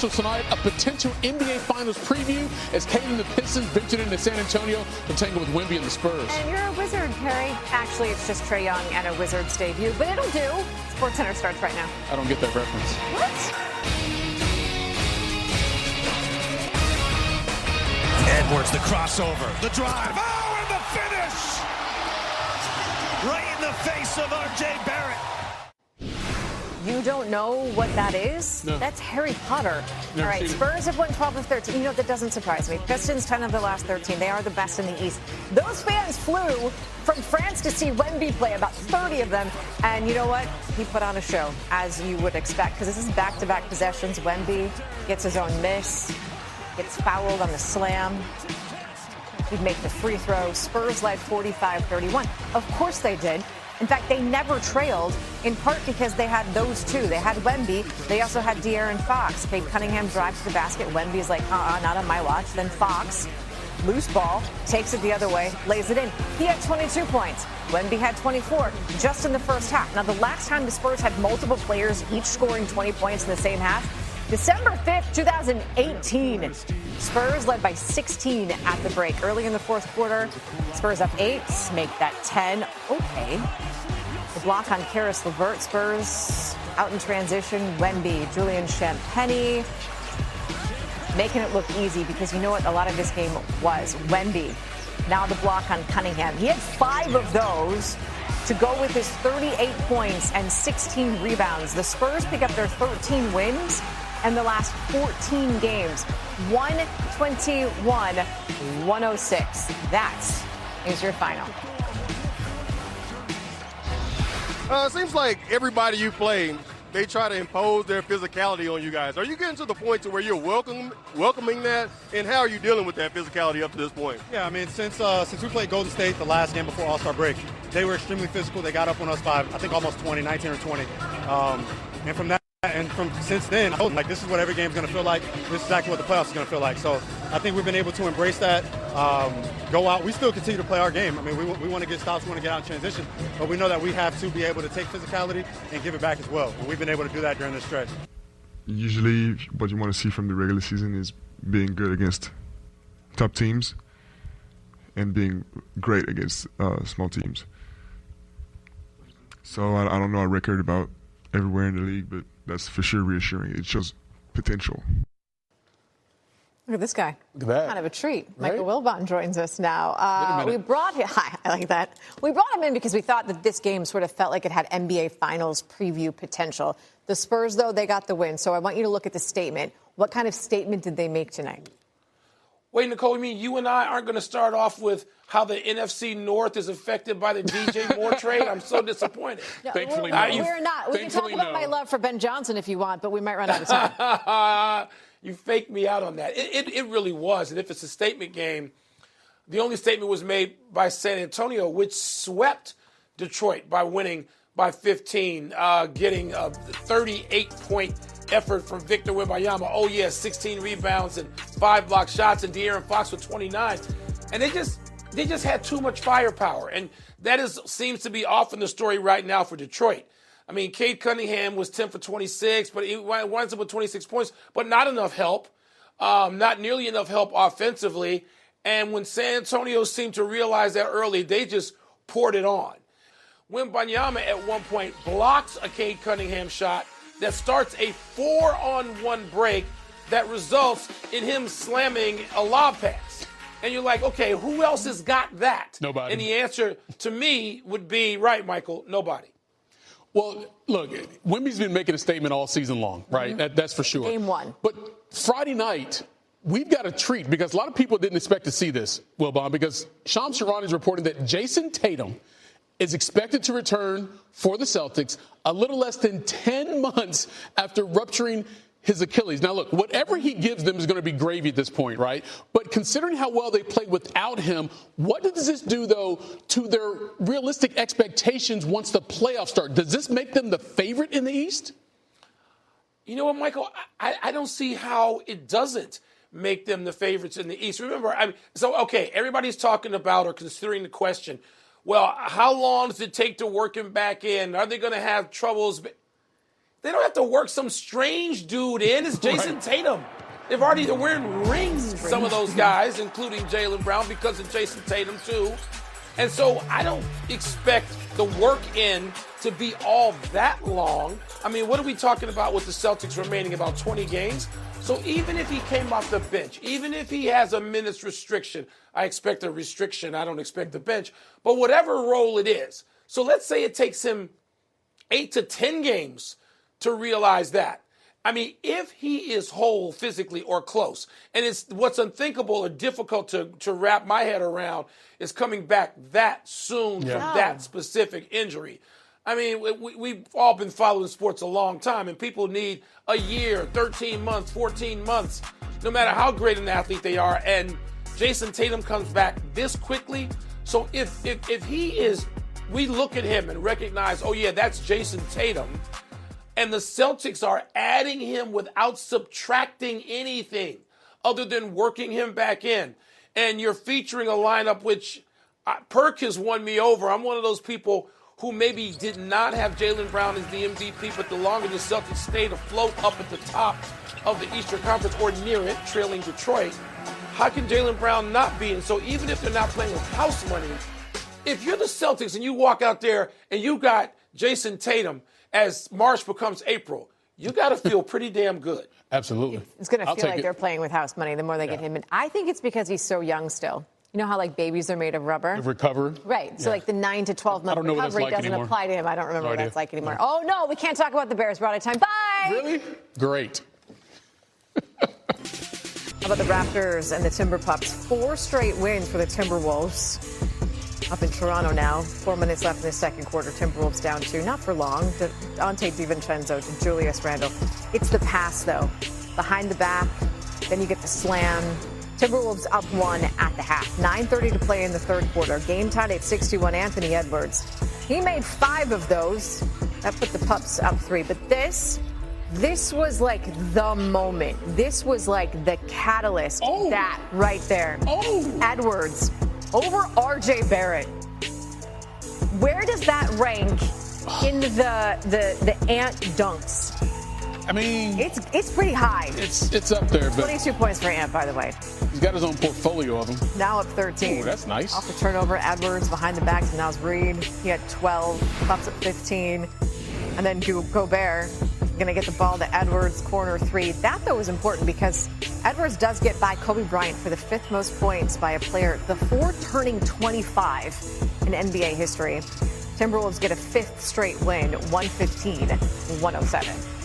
Also tonight, a potential NBA Finals preview as Cade and the Pistons ventured into San Antonio to tangle with Wemby and the Spurs. And you're a Wizard, Perry. Actually, it's just Trae Young and a Wizards debut, but it'll do. SportsCenter starts right now. I don't get that reference. What? Edwards, the crossover, the drive, oh, and the finish! Right in the face of R.J. Barrett. You don't know what that is? No. That's Harry Potter. Never All right, seen it. Spurs have won 12 of 13. You know, that doesn't surprise me. Pistons, 10 of the last 13. They are the best in the East. Those fans flew from France to see Wemby play, about 30 of them. And you know what? He put on a show, as you would expect, because this is back-to-back possessions. Wemby gets his own miss, gets fouled on the slam. He'd make the free throw. Spurs led 45-31. Of course they did. In fact, they never trailed, in part because they had those two. They had Wemby. They also had De'Aaron Fox. Cade Cunningham drives to the basket. Wemby's like, not on my watch. Then Fox, loose ball, takes it the other way, lays it in. He had 22 points. Wemby had 24 just in the first half. Now, the last time the Spurs had multiple players each scoring 20 points in the same half, December 5th, 2018. Spurs led by 16 at the break. Early in the fourth quarter, Spurs up 8, make that 10. Okay. The block on Karis LeVert. Spurs out in transition. Wemby, Julian Champagnie, making it look easy because you know what a lot of this game was. Wemby. Now the block on Cunningham. He had 5 of those to go with his 38 points and 16 rebounds. The Spurs pick up their 13 wins and the last 14 games. 121-106. That is your final. It seems like everybody you play, they try to impose their physicality on you guys. Are you getting to the point to where you're welcoming that? And how are you dealing with that physicality up to this point? Yeah, I mean, since we played Golden State the last game before All-Star break, they were extremely physical. They got up on us by, I think, almost 19 or 20. And from that, and from since then, I told them, like, this is what every game's going to feel like. This is exactly what the playoffs is going to feel like. So I think we've been able to embrace that, go out. We still continue to play our game. I mean, we want to get stops, we want to get out in transition, but we know that we have to be able to take physicality and give it back as well. And we've been able to do that during this stretch. Usually what you want to see from the regular season is being good against top teams and being great against small teams. So I don't know our record about everywhere in the league, but that's for sure reassuring. It shows potential. Look at this guy. Look at that. Kind of a treat. Right? Michael Wilbon joins us now. We brought him. Hi, I like that. We brought him in because we thought that this game sort of felt like it had NBA Finals preview potential. The Spurs, though, they got the win. So I want you to look at the statement. What kind of statement did they make tonight? Wait, Nicole, you mean you and I aren't going to start off with how the NFC North is affected by the DJ Moore trade? I'm so disappointed. No, Thankfully, we're not. We can talk about my love for Ben Johnson if you want, but we might run out of time. You faked me out on that. It really was. And if it's a statement game, the only statement was made by San Antonio, which swept Detroit by winning by 15, getting a 38-point effort from Victor Wembanyama. Oh, yeah, 16 rebounds and 5 block shots, and De'Aaron Fox with 29. And they just had too much firepower. And that seems to be often the story right now for Detroit. I mean, Cade Cunningham was 10 for 26, but he winds up with 26 points, but not enough help, not nearly enough help offensively. And when San Antonio seemed to realize that early, they just poured it on. Wembanyama at one point blocks a Cade Cunningham shot that starts a 4-on-1 break that results in him slamming a lob pass. And you're like, okay, who else has got that? Nobody. And the answer to me would be, right, Michael, nobody. Well, look, Wemby's been making a statement all season long, right? Mm-hmm. That's for sure. Game 1. But Friday night, we've got a treat because a lot of people didn't expect to see this, Wilbon, because Shams Charania is reporting that Jason Tatum is expected to return for the Celtics a little less than 10 months after rupturing his Achilles. Now, look, whatever he gives them is going to be gravy at this point, right? But considering how well they played without him, what does this do, though, to their realistic expectations once the playoffs start? Does this make them the favorite in the East? You know what, Michael? I don't see how it doesn't make them the favorites in the East. Remember, everybody's talking about or considering the question, well, how long does it take to work him back in? Are they going to have troubles? They don't have to work some strange dude in. It's Jason Tatum. They're wearing rings, some of those guys, including Jaylen Brown, because of Jason Tatum, too. And so I don't expect the work in to be all that long. I mean, what are we talking about with the Celtics remaining about 20 games? So even if he came off the bench, even if he has a minutes restriction, I expect a restriction. I don't expect the bench. But whatever role it is. So let's say it takes him 8 to 10 games to realize that. I mean, if he is whole physically or close, and it's what's unthinkable or difficult to wrap my head around is coming back that soon from that specific injury. I mean, we've all been following sports a long time, and people need a year, 13 months, 14 months, no matter how great an athlete they are. And Jason Tatum comes back this quickly. So if he is, we look at him and recognize, oh, yeah, that's Jason Tatum. And the Celtics are adding him without subtracting anything other than working him back in. And you're featuring a lineup which Perk has won me over. I'm one of those people who maybe did not have Jaylen Brown as the MVP, but the longer the Celtics stayed afloat up at the top of the Eastern Conference or near it, trailing Detroit, how can Jaylen Brown not be? And so even if they're not playing with house money, if you're the Celtics and you walk out there and you got Jason Tatum as March becomes April, you got to feel pretty damn good. Absolutely. It's going to feel like they're playing with house money the more they get him in. I think it's because he's so young still. You know how, like, babies are made of rubber? Recover. Right. So, like, the 9 to 12-month recovery doesn't apply to him. I don't remember what that's like anymore. No. Oh, no, we can't talk about the Bears. We're out of time. Bye! Really? Great. How about the Raptors and the Timber Pups? 4 straight wins for the Timberwolves. Up in Toronto now. 4 minutes left in the second quarter. Timberwolves down 2. Not for long. Dante DiVincenzo to Julius Randle. It's the pass, though. Behind the back. Then you get the slam. Timberwolves up 1 at the half. 9:30 to play in the third quarter. Game tied at 61. Anthony Edwards. He made 5 of those. That put the Pups up 3. But this was like the moment. This was like the catalyst. Oh. That right there. Oh. Edwards over RJ Barrett. Where does that rank in the Ant dunks? I mean, it's pretty high. It's up there, but 22 points for Ant, by the way. He's got his own portfolio of them. Now up 13. Ooh, that's nice. Off the turnover, Edwards behind the back to Naz Reid. He had 12. Pups at 15. And then Gobert going to get the ball to Edwards, corner 3. That, though, is important because Edwards does get by Kobe Bryant for the 5th most points by a player, before turning 25 in NBA history. Timberwolves get a 5th straight win, 115-107.